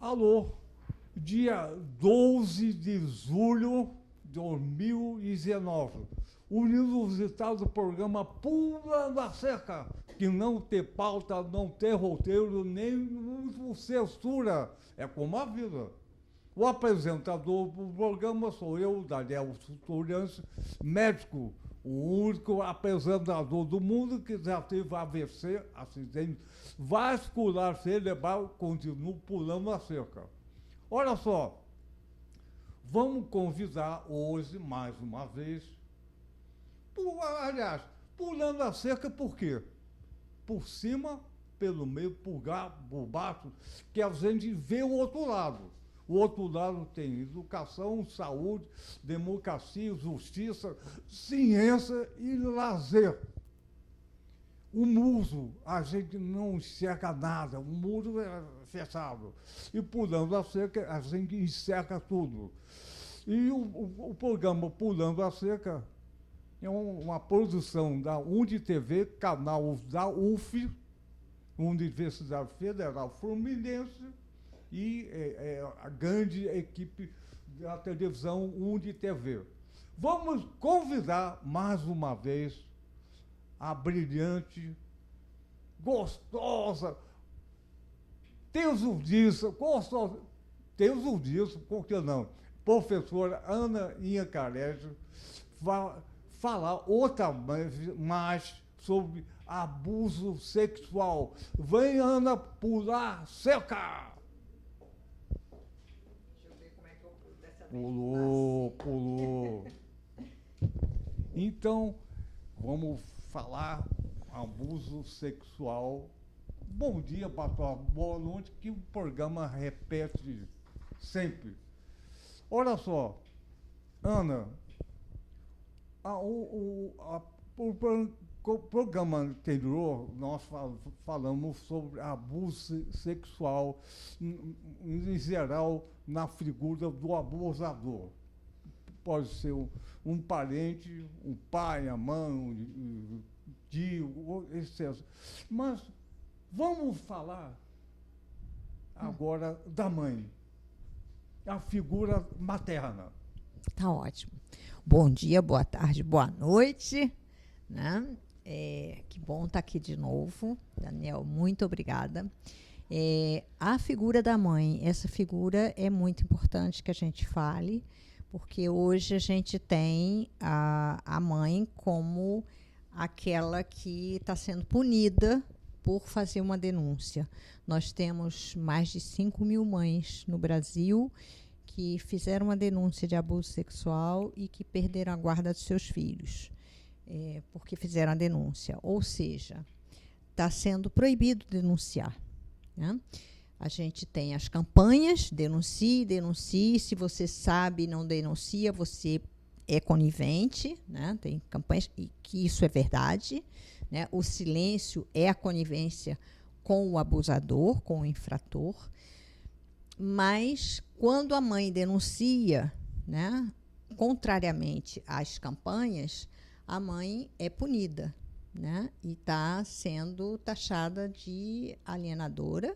Alô, dia 12 de julho de 2019. O inusitado programa Pulando a Cerca, que não tem pauta, não tem roteiro, nem censura. É como a vida. O apresentador do programa sou eu, Daniel Turianci, médico, o único apresentador do mundo que já teve AVC, acidente vascular cerebral, continuo pulando a cerca. Olha só, vamos convidar hoje, mais uma vez, aliás, pulando a cerca por quê? Por cima, pelo meio, por baixo, que a gente vê o outro lado. O outro lado tem educação, saúde, democracia, justiça, ciência e lazer. O muro, a gente não enxerga nada, o muro é fechado. E pulando a cerca, a gente enxerga tudo. E o programa Pulando a Cerca é uma produção da UniTV, canal da UF, Universidade Federal Fluminense, e a grande equipe da televisão UniTV. Vamos convidar mais uma vez a brilhante, gostosa, tesoudiça, por que não? Professora Ana Inhacarégio, falar outra vez mais sobre abuso sexual. Vem, Ana, pular cerca! Pulou. Então, vamos falar abuso sexual. Bom dia, patrão, boa noite, que o programa repete sempre. Olha só, Ana, o programa anterior, nós falamos sobre abuso sexual, em geral, na figura do abusador. Pode ser um parente, um pai, a mãe, um tio, etc. Mas vamos falar agora da mãe, a figura materna. Tá ótimo. Bom dia, boa tarde, boa noite, né? Que bom estar aqui de novo. Daniel, muito obrigada. A figura da mãe, essa figura é muito importante que a gente fale, porque hoje a gente tem a mãe como aquela que está sendo punida por fazer uma denúncia. Nós temos mais de 5.000 mães no Brasil que fizeram uma denúncia de abuso sexual e que perderam a guarda dos seus filhos. Porque fizeram a denúncia, ou seja, está sendo proibido denunciar, né? A gente tem as campanhas, denuncie, se você sabe e não denuncia, você é conivente, né? Tem campanhas e que isso é verdade, né? O silêncio é a conivência com o abusador, com o infrator, mas quando a mãe denuncia, né, contrariamente às campanhas, a mãe é punida, né? E está sendo taxada de alienadora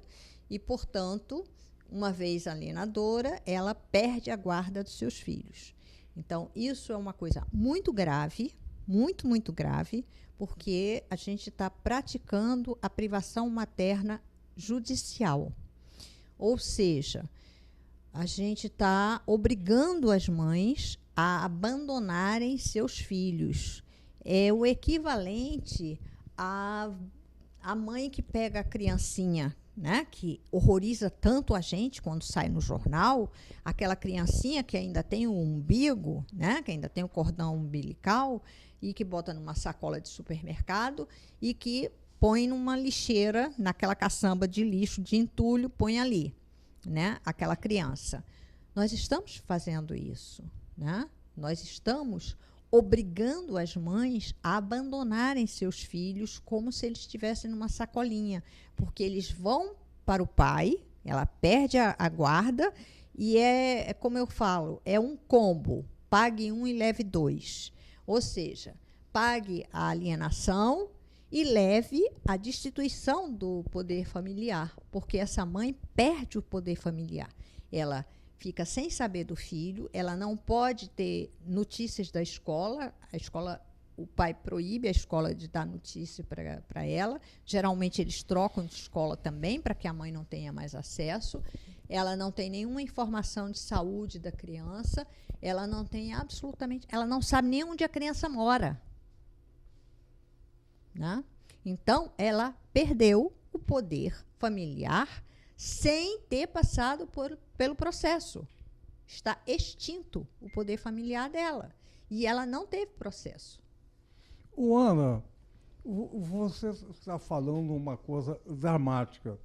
e, portanto, uma vez alienadora, ela perde a guarda dos seus filhos. Então, isso é uma coisa muito grave, muito, muito grave, porque a gente está praticando a privação materna judicial. Ou seja, a gente está obrigando as mães a abandonarem seus filhos. É o equivalente à mãe que pega a criancinha, né, que horroriza tanto a gente quando sai no jornal, aquela criancinha que ainda tem o umbigo, né, que ainda tem o cordão umbilical e que bota numa sacola de supermercado e que põe numa lixeira, naquela caçamba de lixo, de entulho, põe ali, né, aquela criança. Nós estamos fazendo isso, né? Nós estamos obrigando as mães a abandonarem seus filhos como se eles estivessem numa sacolinha, porque eles vão para o pai, ela perde a guarda e é como eu falo, é um combo, pague um e leve dois. Ou seja, pague a alienação e leve à destituição do poder familiar, porque essa mãe perde o poder familiar. Ela fica sem saber do filho, ela não pode ter notícias da escola, o pai proíbe a escola de dar notícia para ela. Geralmente eles trocam de escola também, para que a mãe não tenha mais acesso. Ela não tem nenhuma informação de saúde da criança, ela não tem absolutamente, ela não sabe nem onde a criança mora. Né? Então, ela perdeu o poder familiar sem ter passado pelo processo. Está extinto o poder familiar dela. E ela não teve processo. Ana, você está falando uma coisa dramática.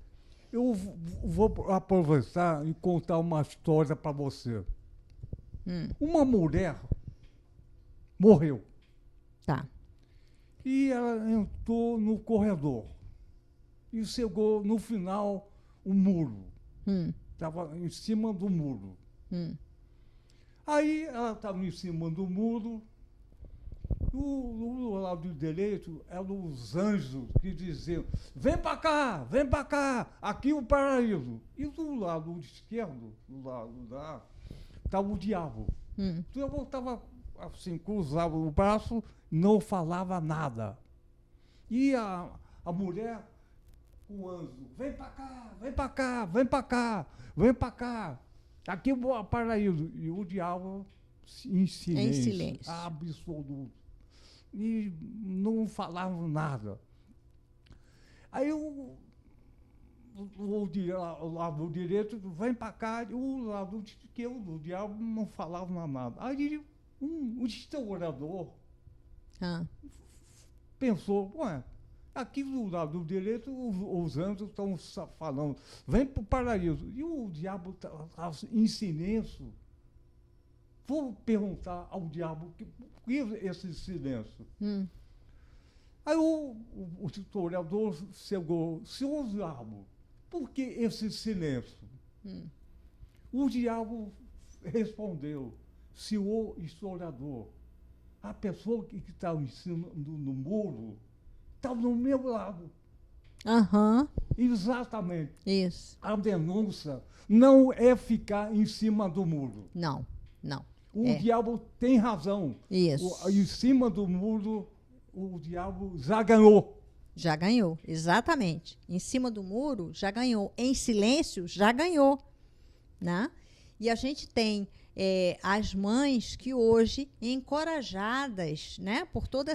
Eu vou aproveitar e contar uma história para você. Uma mulher morreu. Tá. E ela entrou no corredor. E chegou no final o muro. Estava em cima do muro. Aí ela estava em cima do muro. Do lado direito eram os anjos que diziam: vem para cá, aqui o paraíso. E do lado esquerdo, do lado lá, estava o diabo. Então eu voltava assim, cruzava o braço, não falava nada. E a mulher, o anjo: vem para cá, vem para cá, vem para cá, vem para cá, aqui o paraíso. E o diabo em silêncio. Absoluto. E não falavam nada. Aí o lado direito: vem para cá, e o lado esquerdo, o diabo, não falava nada. Aí o historiador pensou: ué, aqui do lado direito os anjos estão falando, vem para o paraíso. E o diabo estava em silêncio. Vou perguntar ao diabo por que esse silêncio. Aí o historiador chegou: senhor diabo, por que esse silêncio? O diabo respondeu: senhor historiador, a pessoa que está em cima no muro está do meu lado. Exatamente. Isso. A denúncia não é ficar em cima do muro. Não. O diabo tem razão. Isso. Em cima do muro, o diabo já ganhou. Já ganhou, exatamente. Em cima do muro, já ganhou. Em silêncio, já ganhou. Né? E a gente tem as mães que hoje, encorajadas, né, por todo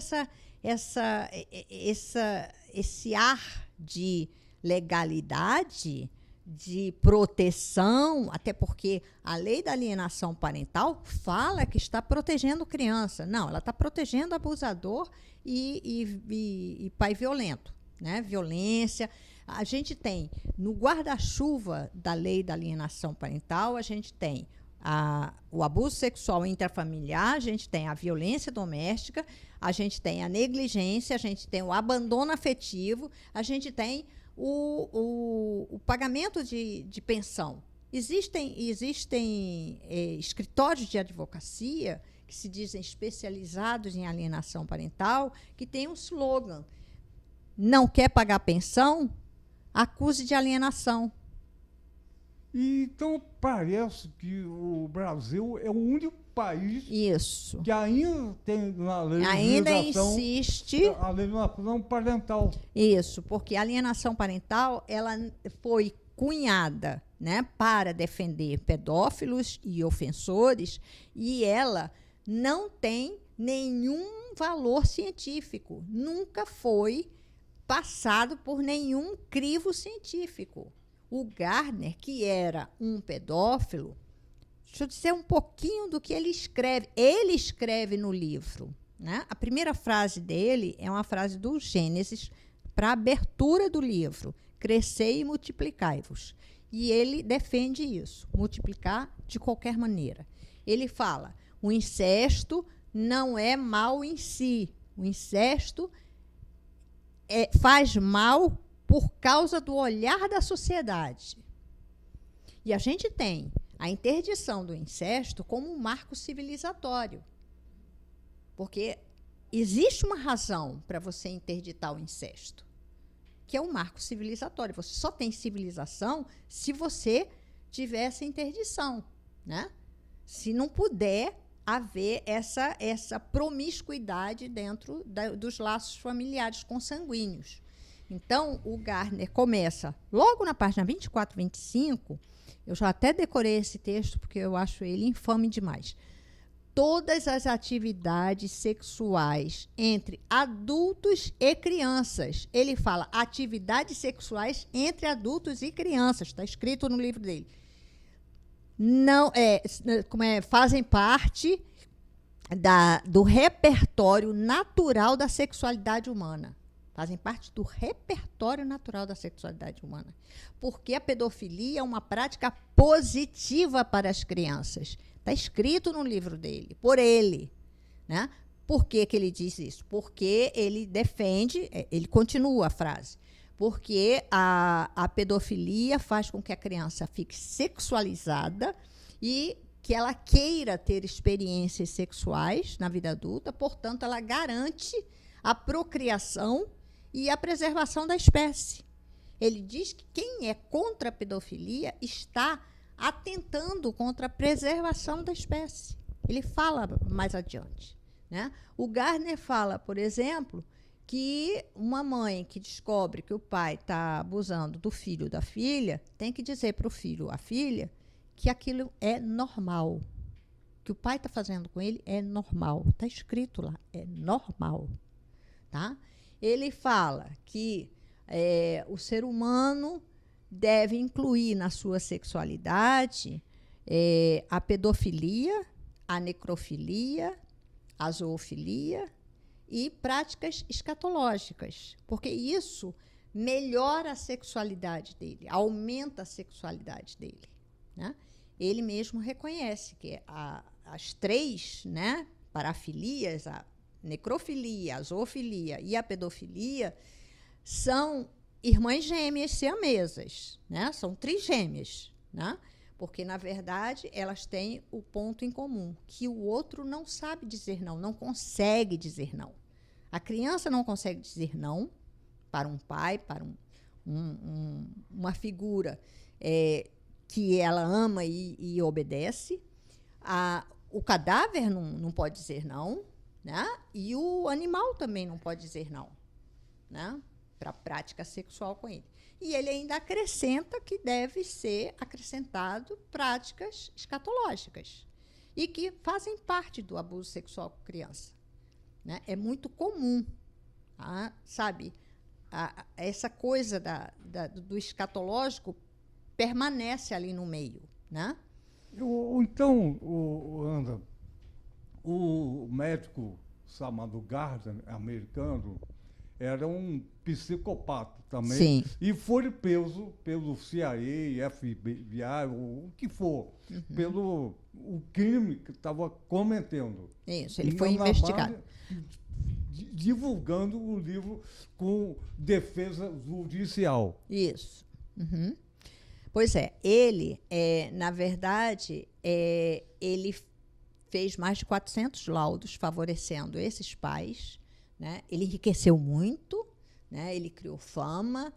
esse ar de legalidade, de proteção, até porque a lei da alienação parental fala que está protegendo criança. Não, ela está protegendo abusador e pai violento, né? Violência. A gente tem, no guarda-chuva da lei da alienação parental, a gente tem o abuso sexual intrafamiliar, a gente tem a violência doméstica, a gente tem a negligência, a gente tem o abandono afetivo, a gente tem o pagamento de pensão. Existem escritórios de advocacia que se dizem especializados em alienação parental, que tem um slogan: não quer pagar pensão? Acuse de alienação. Então, parece que o Brasil é o único país que ainda tem na legislação, ainda insiste a alienação parental. Isso, porque a alienação parental ela foi cunhada, né, para defender pedófilos e ofensores, e ela não tem nenhum valor científico, nunca foi passado por nenhum crivo científico. O Gardner, que era um pedófilo, deixa eu dizer um pouquinho do que ele escreve. Ele escreve no livro, né? A primeira frase dele é uma frase do Gênesis para a abertura do livro: crescei e multiplicai-vos. E ele defende isso, multiplicar de qualquer maneira. Ele fala: o incesto não é mal em si. O incesto faz mal por causa do olhar da sociedade. E a gente tem a interdição do incesto como um marco civilizatório. Porque existe uma razão para você interditar o incesto, que é um marco civilizatório. Você só tem civilização se você tiver essa interdição, né? Se não puder haver essa promiscuidade dentro dos laços familiares consanguíneos. Então, o Gardner começa, logo na página 24, 25, eu já até decorei esse texto, porque eu acho ele infame demais. Todas as atividades sexuais entre adultos e crianças. Ele fala atividades sexuais entre adultos e crianças. Está escrito no livro dele. Não, fazem parte do repertório natural da sexualidade humana. Fazem parte do repertório natural da sexualidade humana. Porque a pedofilia é uma prática positiva para as crianças. Está escrito no livro dele, por ele. Né? Por que ele diz isso? Porque ele defende, ele continua a frase, porque a pedofilia faz com que a criança fique sexualizada e que ela queira ter experiências sexuais na vida adulta, portanto, ela garante a procriação e a preservação da espécie. Ele diz que quem é contra a pedofilia está atentando contra a preservação da espécie. Ele fala mais adiante. Né? O Gardner fala, por exemplo, que uma mãe que descobre que o pai está abusando do filho ou da filha tem que dizer para o filho ou a filha que aquilo é normal. Que o pai está fazendo com ele é normal. Está escrito lá, é normal. Tá? Ele fala que o ser humano deve incluir na sua sexualidade a pedofilia, a necrofilia, a zoofilia e práticas escatológicas, porque isso melhora a sexualidade dele, aumenta a sexualidade dele. Né? Ele mesmo reconhece que as três, né, parafilias, a necrofilia, a zoofilia e a pedofilia, são irmãs gêmeas siamesas, né? São trigêmeas, né? Porque, na verdade, elas têm o ponto em comum, que o outro não sabe dizer não, não consegue dizer não. A criança não consegue dizer não para um pai, para uma figura que ela ama e obedece. O cadáver não pode dizer não, né? E o animal também não pode dizer não, né? Para a prática sexual com ele. E ele ainda acrescenta que deve ser acrescentado práticas escatológicas e que fazem parte do abuso sexual com criança. Né? É muito comum, sabe? Essa coisa do escatológico permanece ali no meio. Né? Então, Anda, o médico chamado Gardner, americano, era um psicopata também. Sim. E foi preso pelo CIA, FBI, o que for, pelo o crime que estava cometendo. Isso, ele foi investigado. Divulgando o livro com defesa judicial. Isso. Uhum. Pois é, ele, na verdade, ele fez mais de 400 laudos favorecendo esses pais. Né? Ele enriqueceu muito, né? Ele criou fama,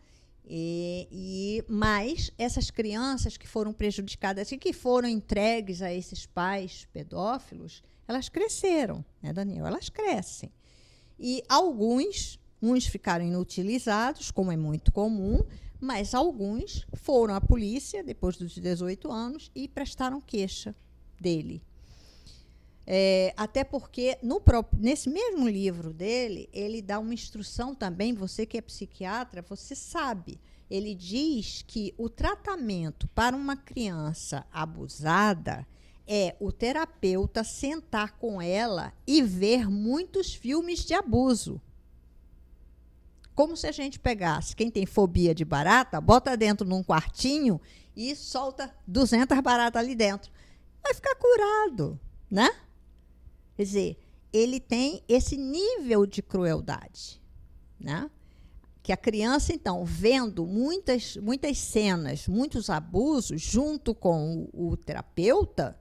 mas essas crianças que foram prejudicadas e que foram entregues a esses pais pedófilos, elas cresceram, né, Daniel? Elas crescem. E uns ficaram inutilizados, como é muito comum, mas alguns foram à polícia depois dos 18 anos e prestaram queixa dele. Até porque, nesse mesmo livro dele, ele dá uma instrução também, você que é psiquiatra, você sabe, ele diz que o tratamento para uma criança abusada é o terapeuta sentar com ela e ver muitos filmes de abuso. Como se a gente pegasse quem tem fobia de barata, bota dentro num quartinho e solta 200 baratas ali dentro. Vai ficar curado, né? Quer dizer, ele tem esse nível de crueldade, né? Que a criança, então, vendo muitas cenas, muitos abusos, junto com o terapeuta,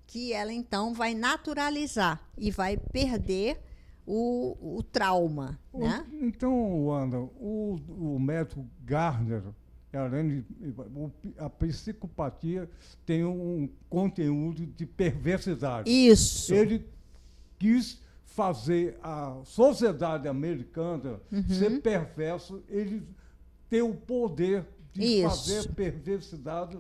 que ela, então, vai naturalizar e vai perder o trauma, né? Então, Ana, o método Gardner, além de, a psicopatia tem um conteúdo de perversidade. Isso. Ele quis fazer a sociedade americana ser perverso, ele ter o poder de fazer perversidade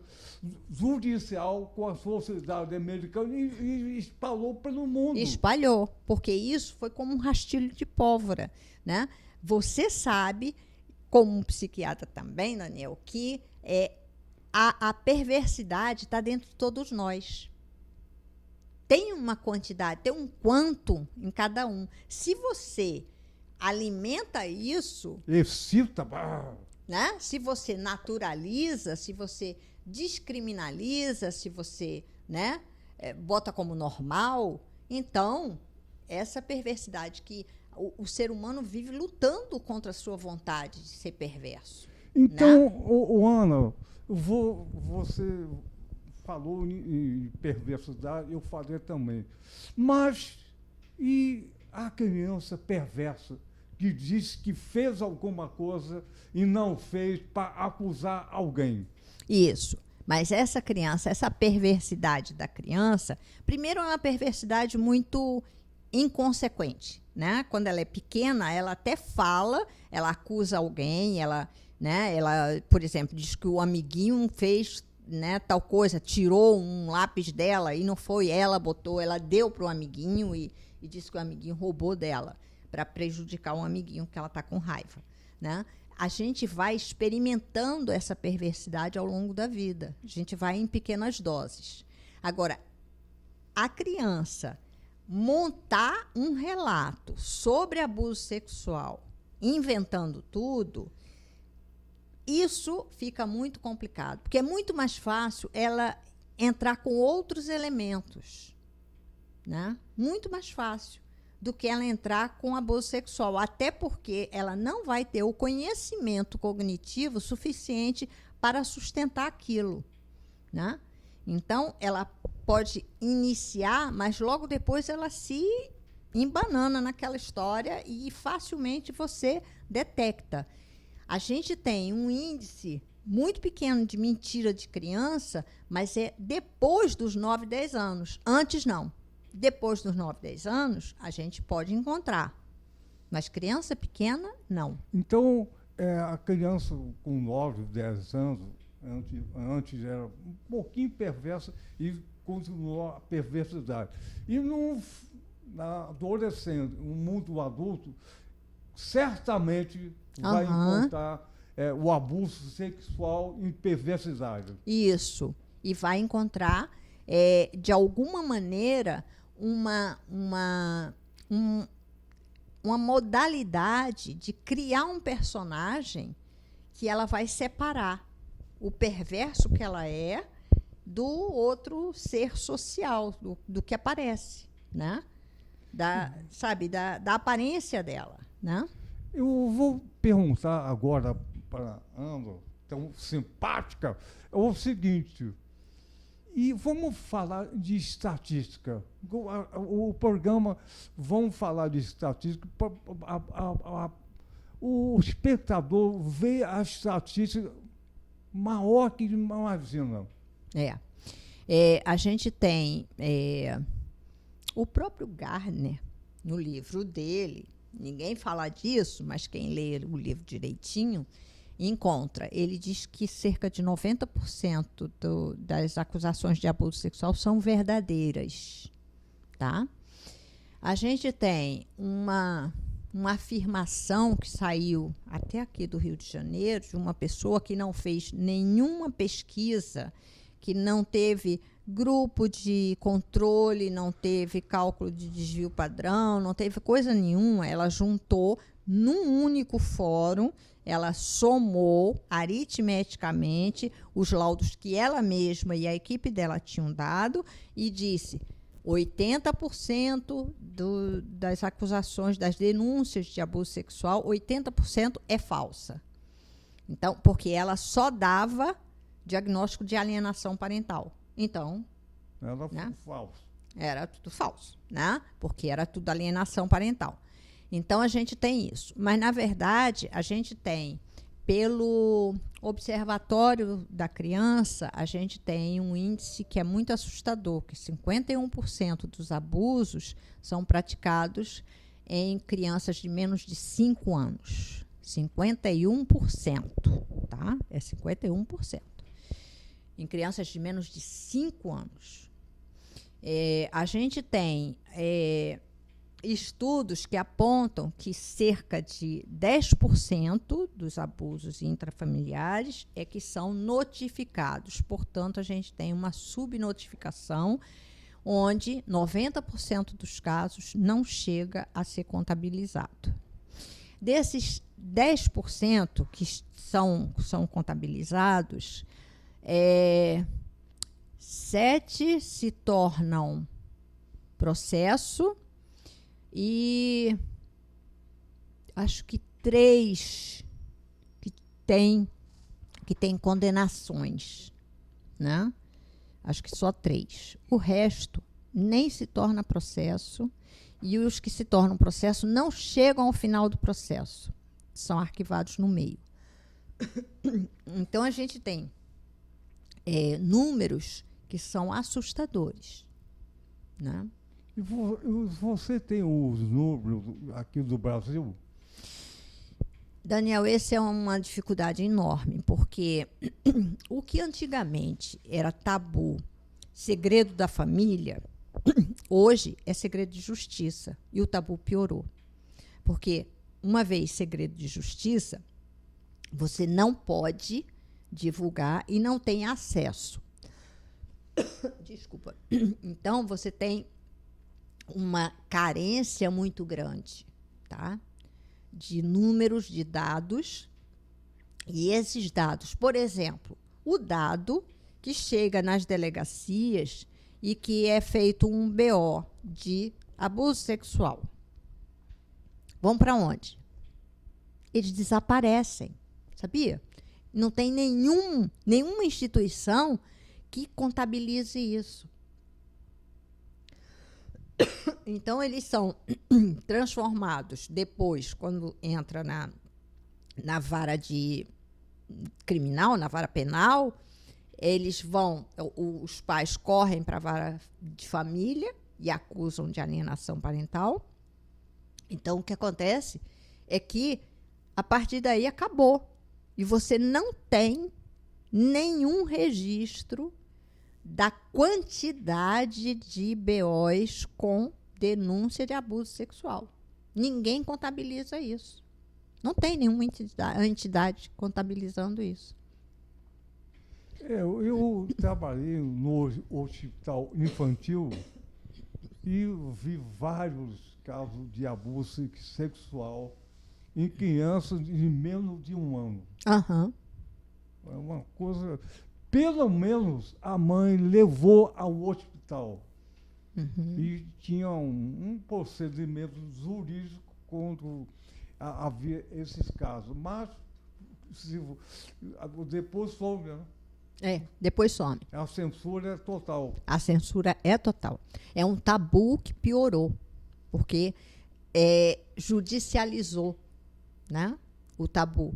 judicial com a sociedade americana e espalhou pelo mundo. Espalhou, porque isso foi como um rastilho de pólvora, né? Você sabe, como um psiquiatra também, Daniel, que a perversidade está dentro de todos nós. Tem uma quantidade, tem um quantum em cada um. Se você alimenta isso... Excita... Né? Se você naturaliza, se você descriminaliza, se você, né, bota como normal, então, essa perversidade que o ser humano vive lutando contra a sua vontade de ser perverso. Então, né? Ana, você falou em perversidade, eu falei também. Mas e a criança perversa que diz que fez alguma coisa e não fez para acusar alguém? Isso. Mas essa criança, essa perversidade da criança, primeiro é uma perversidade muito inconsequente, né? Quando ela é pequena, ela até fala, ela acusa alguém, ela, por exemplo, diz que o amiguinho fez, né, tal coisa, tirou um lápis dela e não foi ela, botou, ela deu para o amiguinho e disse que o amiguinho roubou dela para prejudicar um amiguinho que ela está com raiva, né? A gente vai experimentando essa perversidade ao longo da vida. A gente vai em pequenas doses. Agora, a criança montar um relato sobre abuso sexual, inventando tudo, isso fica muito complicado, porque é muito mais fácil ela entrar com outros elementos, né? Muito mais fácil do que ela entrar com abuso sexual, até porque ela não vai ter o conhecimento cognitivo suficiente para sustentar aquilo, né? Então, ela pode iniciar, mas logo depois ela se embanana naquela história e facilmente você detecta. A gente tem um índice muito pequeno de mentira de criança, mas é depois dos 9, 10 anos. Antes, não. Depois dos 9, 10 anos, a gente pode encontrar. Mas criança pequena, não. Então, a criança com 9, 10 anos, antes era um pouquinho perversa e continuou a perversidade. E na adolescente, no mundo adulto, certamente vai encontrar o abuso sexual e perversidade. Isso. E vai encontrar, de alguma maneira, uma modalidade de criar um personagem que ela vai separar o perverso que ela é do outro ser social, do que aparece, né? Da aparência dela, né? Eu vou perguntar agora para a Ana, tão simpática, é o seguinte... E vamos falar de estatística. O programa, vamos falar de estatística. O espectador vê a estatística maior que imagina. A gente tem o próprio Gardner, no livro dele, ninguém fala disso, mas quem lê o livro direitinho, encontra. Ele diz que cerca de 90% das acusações de abuso sexual são verdadeiras, tá? A gente tem uma afirmação que saiu até aqui do Rio de Janeiro, de uma pessoa que não fez nenhuma pesquisa, que não teve grupo de controle, não teve cálculo de desvio padrão, não teve coisa nenhuma. Ela juntou num único fórum, ela somou aritmeticamente os laudos que ela mesma e a equipe dela tinham dado e disse 80% das acusações, das denúncias de abuso sexual, 80% é falsa. Então, porque ela só dava diagnóstico de alienação parental. Então, era falso. Era tudo falso, né? Porque era tudo alienação parental. Então, a gente tem isso. Mas, na verdade, a gente tem, pelo Observatório da Criança, a gente tem um índice que é muito assustador, que 51% dos abusos são praticados em crianças de menos de 5 anos. 51%, tá? É 51%. Em crianças de menos de 5 anos. A gente tem estudos que apontam que cerca de 10% dos abusos intrafamiliares é que são notificados. Portanto, a gente tem uma subnotificação, onde 90% dos casos não chega a ser contabilizado. Desses 10% que são contabilizados, 7 se tornam processo e acho que 3 que tem condenações, né? Acho que só 3. O resto nem se torna processo e os que se tornam processo não chegam ao final do processo. São arquivados no meio. Então, a gente tem números que são assustadores, né? E você tem os números aqui do Brasil? Daniel, essa é uma dificuldade enorme, porque o que antigamente era tabu, segredo da família, hoje é segredo de justiça, e o tabu piorou. Porque, uma vez segredo de justiça, você não pode divulgar e não tem acesso. Desculpa. Então, você tem uma carência muito grande, tá? De números de dados, e esses dados, por exemplo, o dado que chega nas delegacias e que é feito um BO de abuso sexual. Vão para onde? Eles desaparecem, sabia? Não tem nenhuma instituição que contabilize isso. Então, eles são transformados depois, quando entra na vara de criminal, na vara penal, os pais correm para a vara de família e acusam de alienação parental. Então, o que acontece é que, a partir daí, acabou. E você não tem nenhum registro da quantidade de BOs com denúncia de abuso sexual. Ninguém contabiliza isso. Não tem nenhuma entidade contabilizando isso. Eu trabalhei no hospital infantil e vi vários casos de abuso sexual em crianças de menos de 1 ano. Uhum. É uma coisa... Pelo menos a mãe levou ao hospital. Uhum. E tinha um procedimento jurídico quando havia esses casos. Mas depois some, né? Depois some. A censura é total. A censura é total. É um tabu que piorou, porque judicializou, né, o tabu.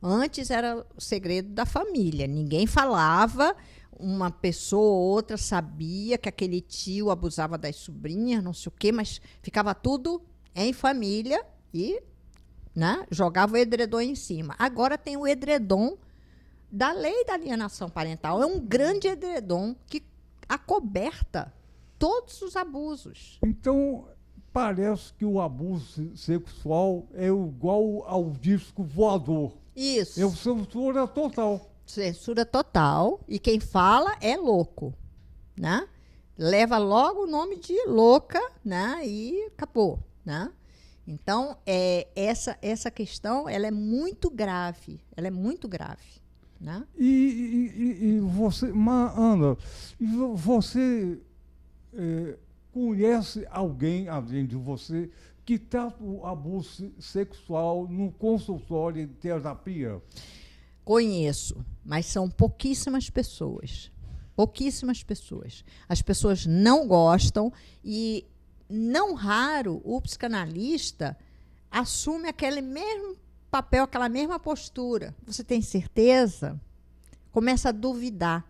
Antes era o segredo da família. Ninguém falava, uma pessoa ou outra sabia que aquele tio abusava das sobrinhas, não sei o quê, mas ficava tudo em família e, né, jogava o edredom em cima. Agora tem o edredom da lei da alienação parental. É um grande edredom que acoberta todos os abusos. Então, parece que o abuso sexual é igual ao disco voador. Isso. É censura total. Censura total. E quem fala é louco, né? Leva logo o nome de louca, né? E acabou, né? Então, essa questão, ela é muito grave. Ela é muito grave, né? E você, Ana, você conhece alguém, além de você, que trata o abuso sexual no consultório de terapia? Conheço, mas são pouquíssimas pessoas. Pouquíssimas pessoas. As pessoas não gostam e, não raro, o psicanalista assume aquele mesmo papel, aquela mesma postura. Você tem certeza? Começa a duvidar,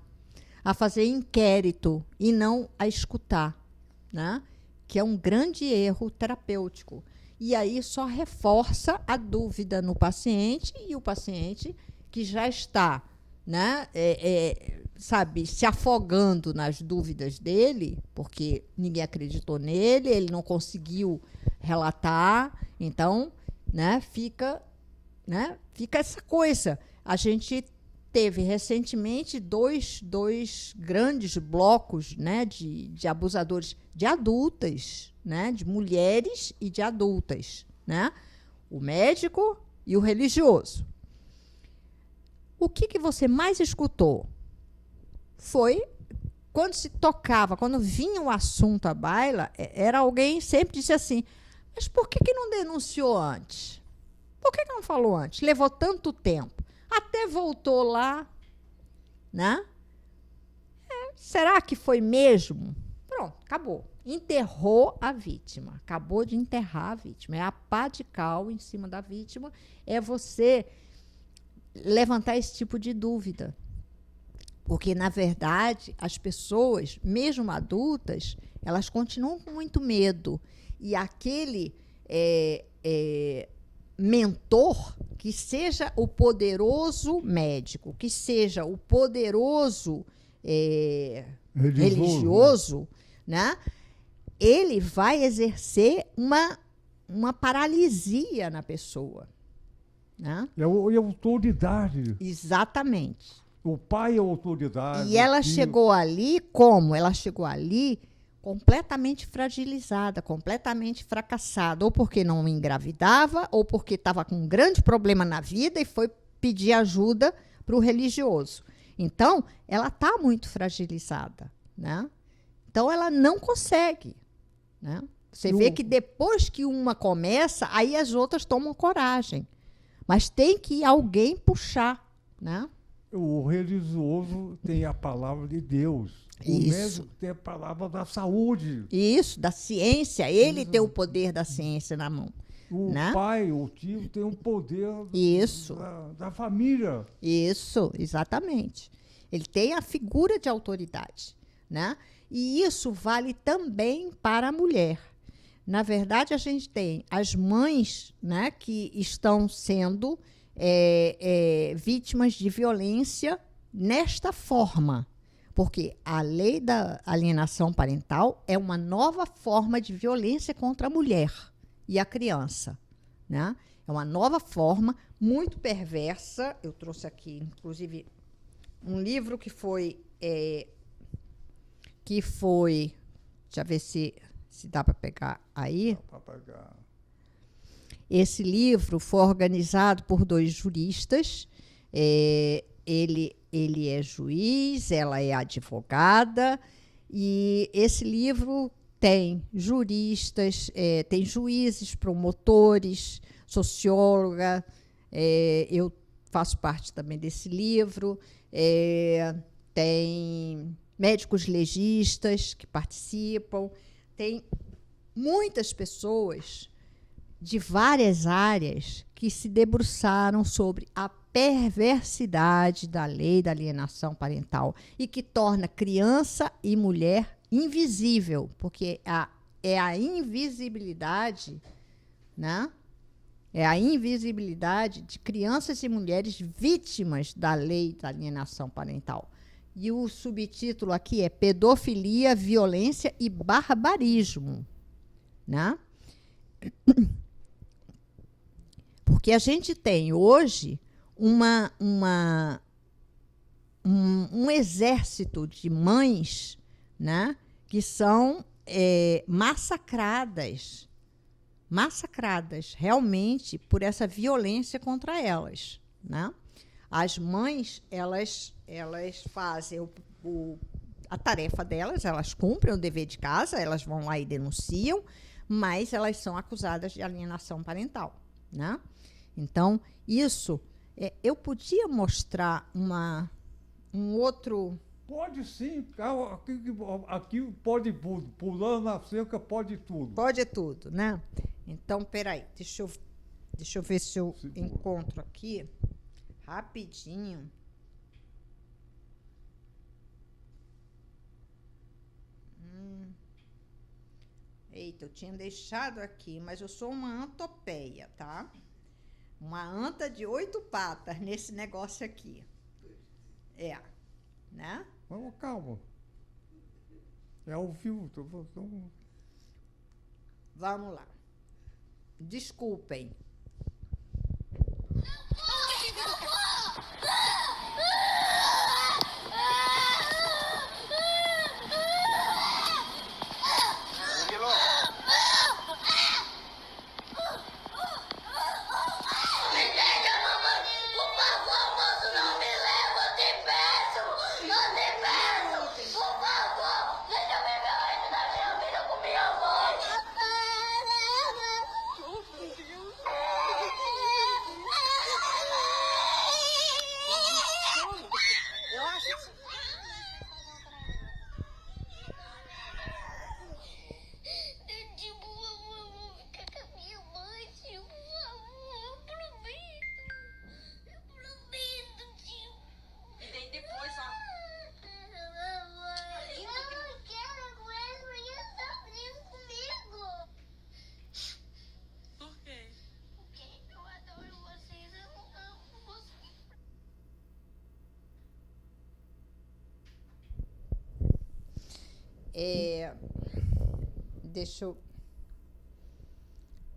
a fazer inquérito e não a escutar, né? Que é um grande erro terapêutico. E aí só reforça a dúvida no paciente, e o paciente que já está, né, sabe, se afogando nas dúvidas dele, porque ninguém acreditou nele, ele não conseguiu relatar, então, né, fica essa coisa. A gente teve recentemente dois grandes blocos, né, de abusadores de adultas, né, de mulheres e de adultas, né, o médico e o religioso. O que você mais escutou? Foi quando se tocava, quando vinha o assunto à baila, era alguém sempre disse assim: mas por que não denunciou antes? Por que não falou antes? Levou tanto tempo. Até voltou lá, né? Será que foi mesmo? Pronto, acabou. Enterrou a vítima. Acabou de enterrar a vítima. É a pá de cal em cima da vítima. É você levantar esse tipo de dúvida. Porque, na verdade, as pessoas, mesmo adultas, elas continuam com muito medo. E aquele mentor, que seja o poderoso médico, que seja o poderoso religioso, né? Ele vai exercer uma paralisia na pessoa. Né? É autoridade. Exatamente. O pai é autoridade. E ela chegou ali como? Ela chegou ali completamente fragilizada, completamente fracassada, ou porque não engravidava, ou porque estava com um grande problema na vida e foi pedir ajuda para o religioso. Então, ela está muito fragilizada, né? Então, ela não consegue, né? Você vê que depois que uma começa, aí as outras tomam coragem. Mas tem que alguém puxar, né? O religioso tem a palavra de Deus. O médico tem a palavra da saúde. Isso, da ciência. Ele tem o poder da ciência na mão. O né? pai, o tio, tem o poder da família. Isso, exatamente. Ele tem a figura de autoridade, né? E isso vale também para a mulher. Na verdade, a gente tem as mães, né, que estão sendo vítimas de violência nesta forma. Porque a lei da alienação parental é uma nova forma de violência contra a mulher e a criança, né? É uma nova forma muito perversa. Eu trouxe aqui, inclusive, um livro que foi deixa eu ver se dá para pegar aí. Dá para pegar. Esse livro foi organizado por 2 juristas. Ele é juiz, ela é advogada, e esse livro tem juristas, tem juízes, promotores, socióloga, eu faço parte também desse livro, tem médicos legistas que participam, tem muitas pessoas de várias áreas que se debruçaram sobre a perversidade da lei da alienação parental e que torna criança e mulher invisível, porque é a invisibilidade, né? É a invisibilidade de crianças e mulheres vítimas da lei da alienação parental. E o subtítulo aqui é Pedofilia, Violência e Barbarismo, né? Porque a gente tem hoje um exército de mães, né, que são massacradas realmente por essa violência contra elas, né? As mães, elas fazem a tarefa delas, elas cumprem o dever de casa, elas vão lá e denunciam, mas elas são acusadas de alienação parental, né? Então, isso, eu podia mostrar um outro... Pode sim, aqui pode pulando na cerca, pode tudo. Pode tudo, né? Então, peraí, deixa eu Deixa eu ver se eu Segura. encontro aqui rapidinho. Eita, eu tinha deixado aqui, mas eu sou uma antopeia, tá? Uma anta de 8 patas nesse negócio aqui. Né? Vamos, calma. É ao vivo. Vamos lá. Desculpem.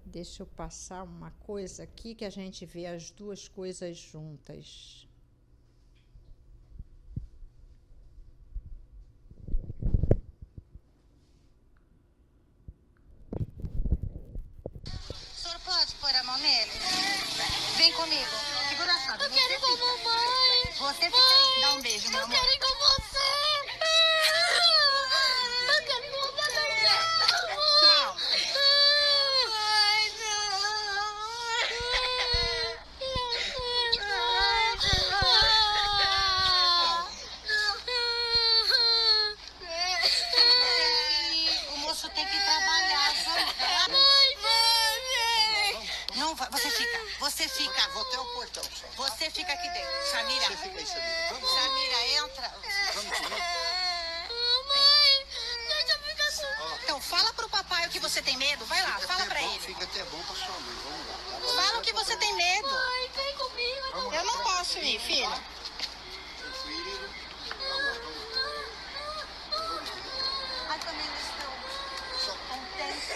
Deixa eu passar uma coisa aqui que a gente vê as duas coisas juntas. O senhor pode pôr a mão nele? Vem comigo. Segura a chave. Eu quero ir com a mamãe. Você fica aí. Dá um beijo, meu Eu amor. quero ir com você. Eu quero ir com você. Calma. Ai, O moço tem que trabalhar. Não vai. Você fica. Vou até o portão só. Você fica aqui dentro. Samira. Você fica aí, Samira. Vamos, Samira, entra. vamos comigo. Mãe, deixa eu ficar sozinha. Então, fala pro papai o que você tem medo. Vai lá, fala pra ele. Fica até bom pra sua mãe. Vamos lá. Tá? Fala o que você tem medo. Mãe, vem comigo. Eu não posso ir, filho. Tranquilo. Vamos lá. Ai, também não estou contente.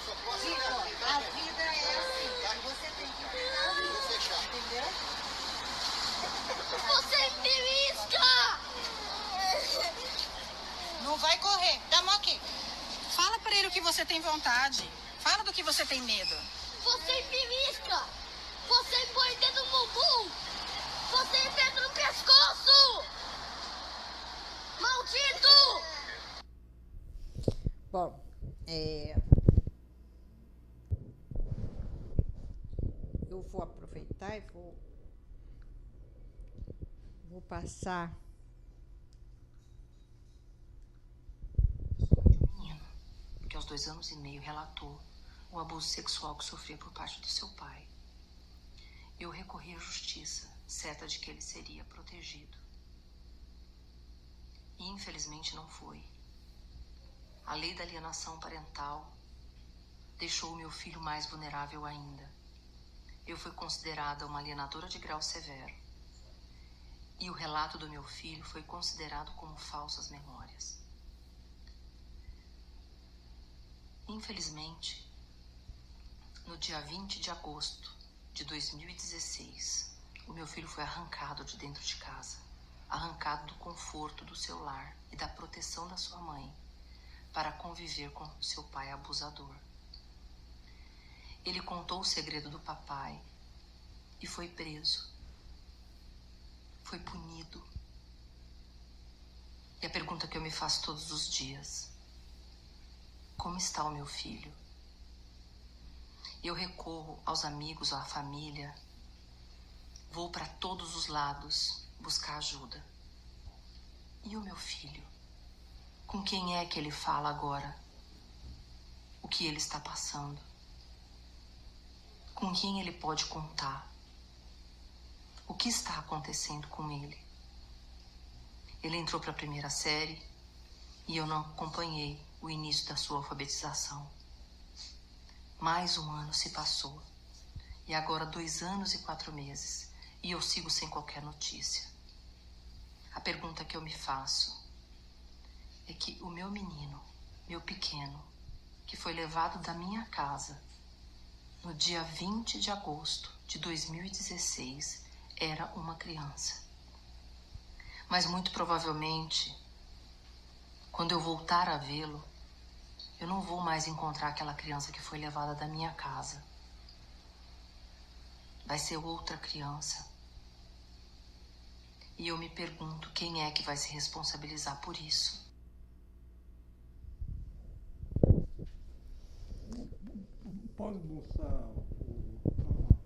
Só posso Vitor, a vida é assim. Você tem que enfrentar a vida. Vou fechar. Entendeu? Você me risca. Não vai correr. Dá a mão aqui. Fala pra ele o que você tem vontade. Fala do que você tem medo. Você me risca. Você põe dedo no bumbum. Você dedo no pescoço. Maldito. Bom, eu vou aproveitar e vou passar. Menino, que aos 2 anos e meio relatou o abuso sexual que sofria por parte do seu pai. Eu recorri à justiça, certa de que ele seria protegido. E infelizmente não foi. A lei da alienação parental deixou o meu filho mais vulnerável ainda. Eu fui considerada uma alienadora de grau severo. E o relato do meu filho foi considerado como falsas memórias. Infelizmente, no dia 20 de agosto de 2016, o meu filho foi arrancado de dentro de casa, arrancado do conforto do seu lar e da proteção da sua mãe, para conviver com seu pai abusador. Ele contou o segredo do papai e foi preso. Foi punido. E a pergunta que eu me faço todos os dias: como está o meu filho? Eu recorro aos amigos, à família, vou para todos os lados buscar ajuda. E o meu filho? Com quem é que ele fala agora? O que ele está passando? Com quem ele pode contar? O que está acontecendo com ele? Ele entrou para a primeira série e eu não acompanhei o início da sua alfabetização. Mais um ano se passou e agora 2 anos e 4 meses e eu sigo sem qualquer notícia. A pergunta que eu me faço é que o meu menino, meu pequeno, que foi levado da minha casa no dia 20 de agosto de 2016, era uma criança. Mas muito provavelmente, quando eu voltar a vê-lo, eu não vou mais encontrar aquela criança que foi levada da minha casa. Vai ser outra criança. E eu me pergunto quem é que vai se responsabilizar por isso. Pode mostrar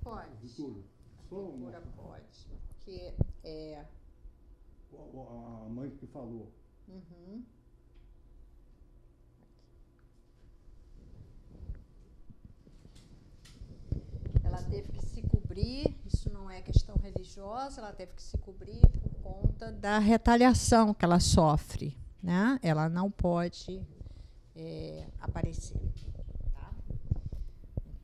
Pode. Vitória? Agora pode. Porque é. A mãe que falou. Uhum. Ela teve que se cobrir, isso não é questão religiosa, ela teve que se cobrir por conta da retaliação que ela sofre, né? Ela não pode aparecer. Tá?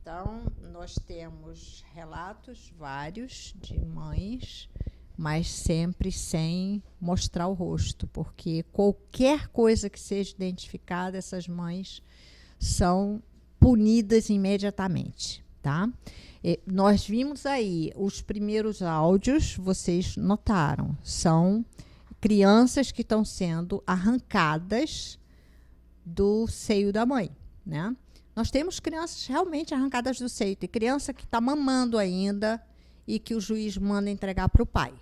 Então, nós temos relatos vários de mães, mas sempre sem mostrar o rosto, porque qualquer coisa que seja identificada, essas mães são punidas imediatamente, tá? Nós vimos aí os primeiros áudios, vocês notaram, são crianças que estão sendo arrancadas do seio da mãe, né? Nós temos crianças realmente arrancadas do seio, tem criança que está mamando ainda e que o juiz manda entregar para o pai,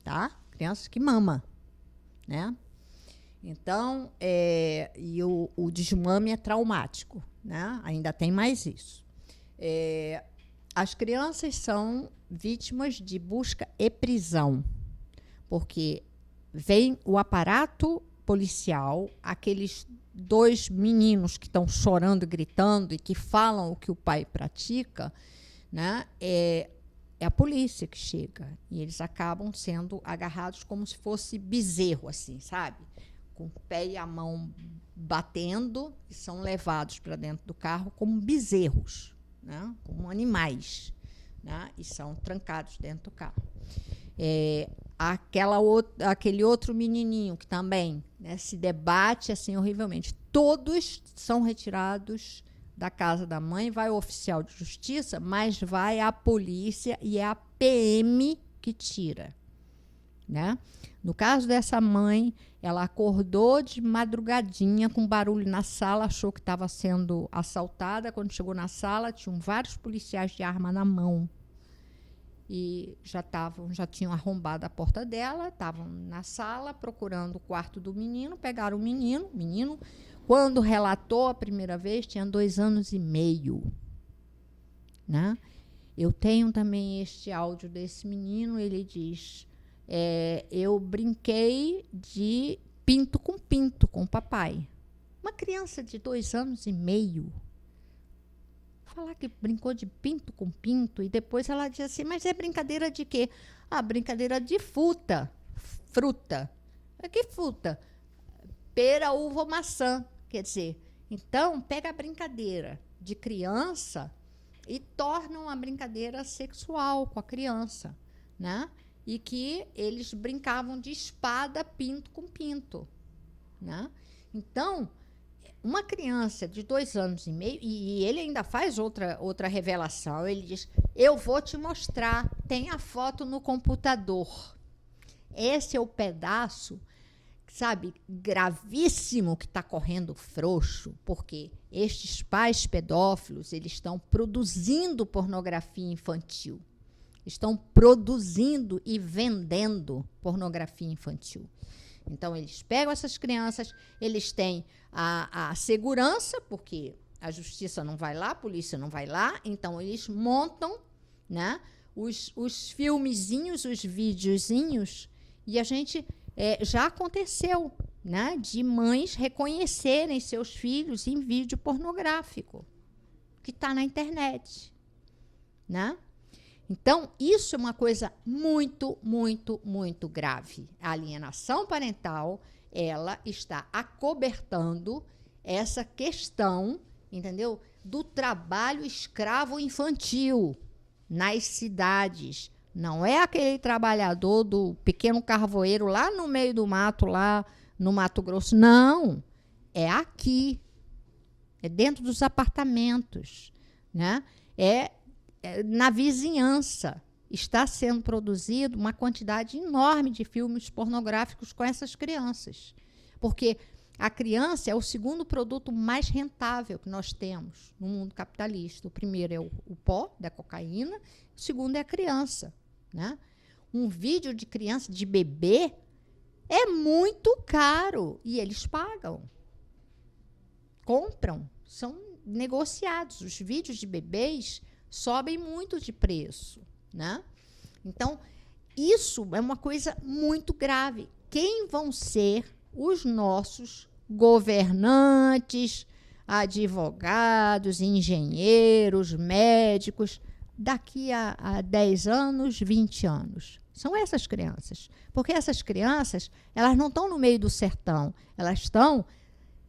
tá? Criança que mama, né? Então, e o desmame é traumático, né? Ainda tem mais isso. As crianças são vítimas de busca e prisão, porque vem o aparato policial, aqueles 2 meninos que estão chorando, gritando e que falam o que o pai pratica, né? É a polícia que chega e eles acabam sendo agarrados como se fosse bezerro, assim, sabe? Com o pé e a mão batendo e são levados para dentro do carro como bezerros, né? Como animais, né? E são trancados dentro do carro. Aquele outro menininho que também, né, se debate assim horrivelmente. Todos são retirados da casa da mãe, vai o oficial de justiça, mas vai a polícia e é a PM que tira, né? No caso dessa mãe, ela acordou de madrugadinha com barulho na sala, achou que estava sendo assaltada. Quando chegou na sala, tinham vários policiais de arma na mão. E já tinham arrombado a porta dela, estavam na sala procurando o quarto do menino, pegaram o menino, quando relatou a primeira vez, tinha 2 anos e meio. Né? Eu tenho também este áudio desse menino, ele diz... eu brinquei de pinto com o papai. Uma criança de 2 anos e meio. Falar que brincou de pinto com pinto e depois ela diz assim, mas é brincadeira de quê? Brincadeira de fruta. Que fruta? Pera, uva ou maçã. Quer dizer, então pega a brincadeira de criança e torna uma brincadeira sexual com a criança, né? E que eles brincavam de espada, pinto com pinto, né? Então, uma criança de 2 anos e meio, e ele ainda faz outra revelação, ele diz, eu vou te mostrar, tem a foto no computador. Esse é o pedaço, sabe, gravíssimo que está correndo frouxo, porque estes pais pedófilos, eles estão produzindo pornografia infantil. Estão produzindo e vendendo pornografia infantil. Então, eles pegam essas crianças, eles têm a segurança, porque a justiça não vai lá, a polícia não vai lá, então eles montam, né, os filmezinhos, os videozinhos, e a gente já aconteceu, né, de mães reconhecerem seus filhos em vídeo pornográfico, que está na internet. né? Então, isso é uma coisa muito, muito, muito grave. A alienação parental, ela está acobertando essa questão, entendeu? Do trabalho escravo infantil nas cidades. Não é aquele trabalhador do pequeno carvoeiro lá no meio do mato, lá no Mato Grosso. Não. É aqui. É dentro dos apartamentos, né? Na vizinhança. Está sendo produzido uma quantidade enorme de filmes pornográficos com essas crianças. Porque a criança é o segundo produto mais rentável que nós temos no mundo capitalista. O primeiro é o pó da cocaína, o segundo é a criança, né? Um vídeo de criança, de bebê, é muito caro e eles pagam. Compram, são negociados. Os vídeos de bebês sobem muito de preço, né? Então, isso é uma coisa muito grave. Quem vão ser os nossos governantes, advogados, engenheiros, médicos, daqui a 10 anos, 20 anos? São essas crianças. Porque essas crianças, elas não estão no meio do sertão. Elas estão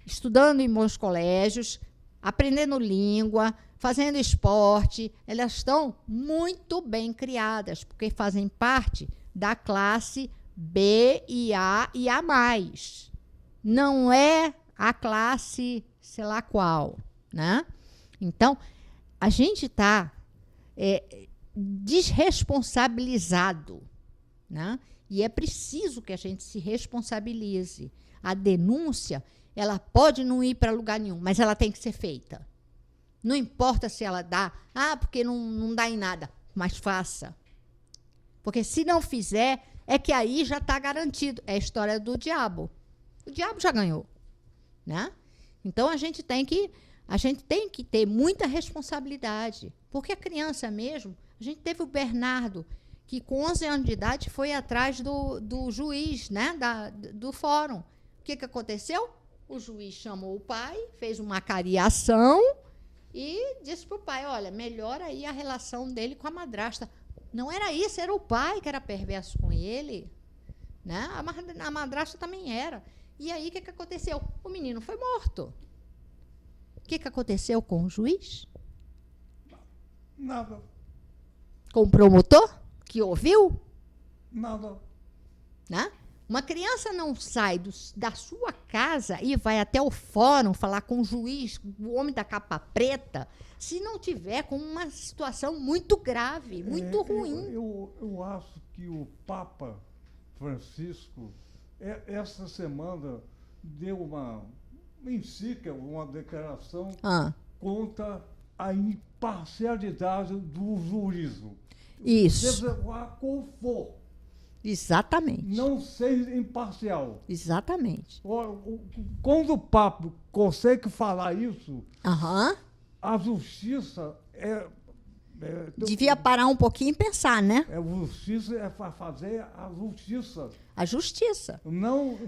estudando em bons colégios, aprendendo língua, fazendo esporte. Elas estão muito bem criadas, porque fazem parte da classe B e A mais. Não é a classe sei lá qual, né? Então, a gente está desresponsabilizado, né? E é preciso que a gente se responsabilize. A denúncia, ela pode não ir para lugar nenhum, mas ela tem que ser feita. Não importa se ela dá, porque não dá em nada, mas faça. Porque se não fizer, é que aí já está garantido. É a história do diabo. O diabo já ganhou, né? Então, a gente tem que ter muita responsabilidade. Porque a criança mesmo, a gente teve o Bernardo, que com 11 anos de idade foi atrás do juiz, né, do fórum. O que aconteceu? O juiz chamou o pai, fez uma cariação e disse para o pai, olha, melhora aí a relação dele com a madrasta. Não era isso, era o pai que era perverso com ele, né? A madrasta também era. E aí, o que aconteceu? O menino foi morto. O que aconteceu com o juiz? Nada. Com o promotor, que ouviu? Nada. Né? Uma criança não sai da sua casa e vai até o fórum falar com o juiz, o homem da capa preta, se não tiver com uma situação muito grave, muito ruim. Eu acho que o Papa Francisco, essa semana, deu uma encíclica, uma declaração contra a imparcialidade do juízo. Isso. Seja lá qual for. Exatamente. Não ser imparcial. Exatamente. Quando o Papa consegue falar isso, a justiça devia parar um pouquinho e pensar, né? A justiça é para fazer a justiça. A justiça. Não.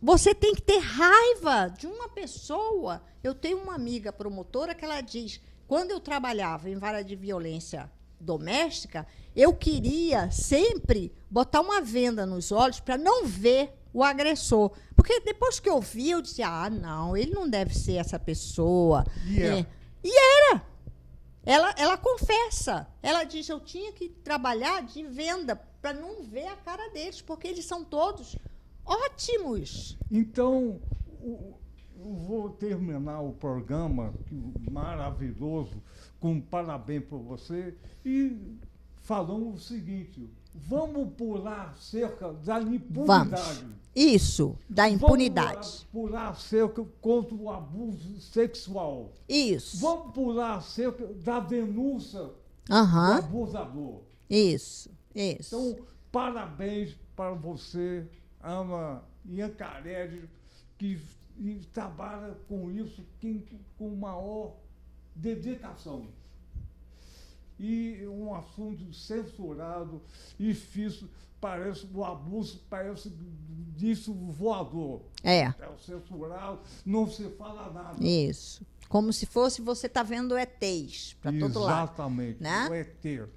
Você tem que ter raiva de uma pessoa. Eu tenho uma amiga promotora que ela diz, quando eu trabalhava em vara de violência doméstica, eu queria sempre botar uma venda nos olhos para não ver o agressor. Porque depois que eu vi, eu disse, não, ele não deve ser essa pessoa. E era. Ela confessa. Ela diz, eu tinha que trabalhar de venda para não ver a cara deles, porque eles são todos ótimos. Então, eu vou terminar o programa maravilhoso, com parabéns para você, e falando o seguinte, vamos pular cerca da impunidade. Vamos. Isso, da impunidade. Vamos pular cerca contra o abuso sexual. Isso. Vamos pular cerca da denúncia do abusador. Isso. Então, parabéns para você, Ana Iancarelli, que trabalha com isso com maior dedicação. E um assunto censurado e difícil, parece o abuso, parece disso voador. É censurado, não se fala nada. Isso. como se fosse você tá vendo ETs para todo lado. Exatamente. Né? O ET.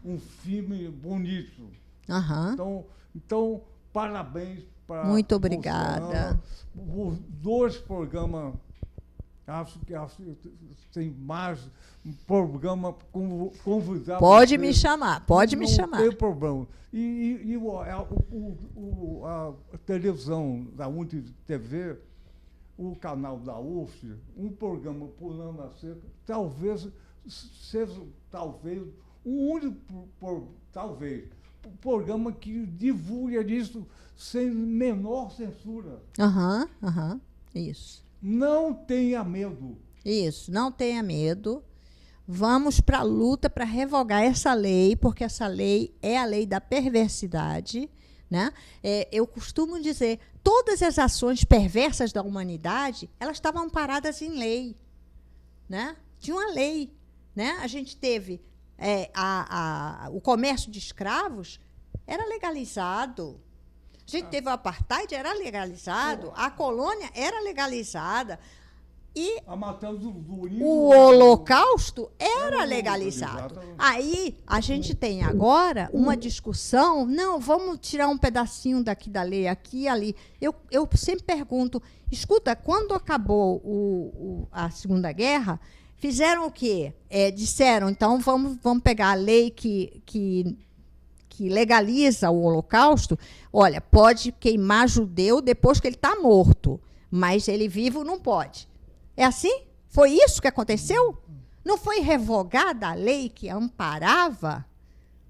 Um filme bonito. Aham. Então, parabéns para Muito obrigada. Os 2 programas, acho que tem mais um programa convidado. Pode me chamar, pode me chamar. Não tem problema. E a televisão da UniTV, o canal da UF, um programa Pulando a Cerca, talvez seja o único programa que divulgue isso sem menor censura. Aham, isso. Não tenha medo. Isso, não tenha medo. Vamos para a luta para revogar essa lei, porque essa lei é a lei da perversidade. Né? Eu costumo dizer, todas as ações perversas da humanidade, elas estavam amparadas em lei. Né? Tinha uma lei. Né? A gente teve o comércio de escravos, era legalizado. A gente teve o apartheid, era legalizado. A colônia era legalizada. E a matança do índio, o Holocausto era legalizado. Aí a gente tem agora uma discussão, não, vamos tirar um pedacinho daqui da lei, aqui e ali. Eu sempre pergunto, escuta, quando acabou a Segunda Guerra, fizeram o quê? Disseram, então vamos pegar a lei que legaliza o Holocausto. Olha, pode queimar judeu depois que ele está morto, mas ele vivo não pode. É assim? Foi isso que aconteceu? Não foi revogada a lei que amparava,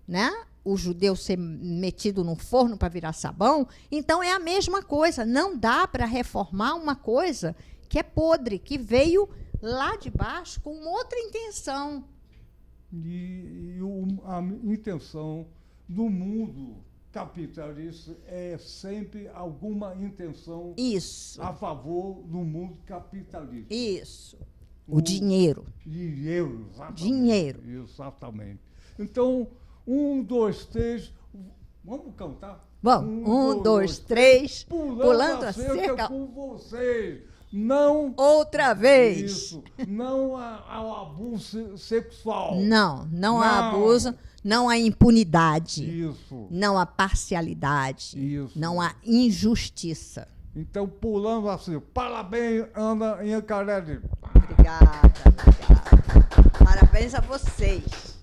né, o judeu ser metido no forno para virar sabão? Então, é a mesma coisa. Não dá para reformar uma coisa que é podre, que veio lá de baixo com outra intenção. A intenção do mundo capitalista é sempre alguma intenção a favor do mundo capitalista. Isso. O dinheiro. Dinheiro, exatamente. Dinheiro. Exatamente. Então, 1, 2, 3, vamos cantar? Vamos, 1, 2, 3, pulando a cerca com vocês. Não outra vez. Isso. Não ao abuso sexual. Não há abuso. Não há impunidade. Isso. Não há parcialidade. Isso. Não há injustiça. Então, pulando assim. Parabéns, Ana Iancarelli. Obrigada. Parabéns a vocês.